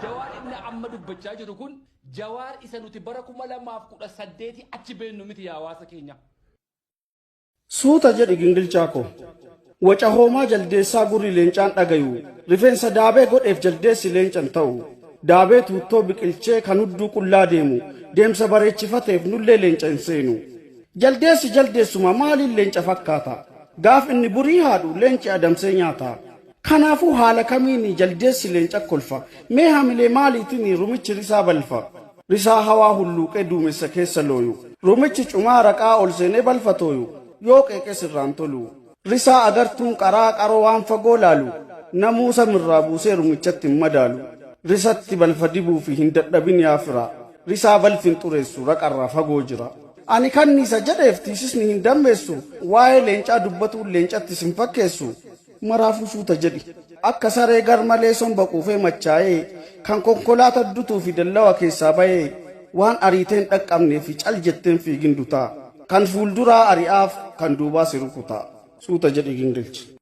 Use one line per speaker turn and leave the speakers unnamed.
Jawaar inni amma dubbachaa jiru kun Jawaar isa nuti bara 2018 achi beennu miti hawaasa keenya.
Suuta jedhi gingilchaako. Waca hoomaa jaldeessaa gurri leencaan dhagayu. Rifeensa daabee godheef jaldeessi leencan ta'u. Daabee tuuttoo biqilchee kan hudduu qullaa deemu. Deemsa bareechifateef nullee leenca hin seenu. Jaldeessi jaldeessuma maaliin leenca fakkaata? Gaaf inni burii haadhu leenci adamsee nyaata. Kanaafuu haala kamiin jaldeessi leenca kolfa? Mee hamilee maaliitiin rumichi risaa balfa? Risaa hawaa hulluuqee duumessa keessa looyu. Rumichi cumaa raqaa ol seenee balfatooyu. Yoo qeeqee sirraan tolu. Risaa agartuun qaraa qaroo waan fagoo laalu. Namuusa mirraa buusee rumichatti hin madaalu. Risatti balfa dibuu fi hin dadhabin yaafira. Risaa balfin xureessu raqarraa fagoo jira. Ani kanniisa jedheef tiisisni hin dammeessu. Waa'ee leencaa dubbatuun leencattis hin fakkeessu. Maraafuu suuta jedhi. Akka saree garmalee somba quufee machaa'ee kan konkolaataa dutuu fi dallawa keessaa bahee waan ariiteen dhaqqabnee fi cal jetteen fiigin dutaa. Kan fuulduraa ari'aaf kan duubaa si rukutaa. Suuta jedhi gingilchi.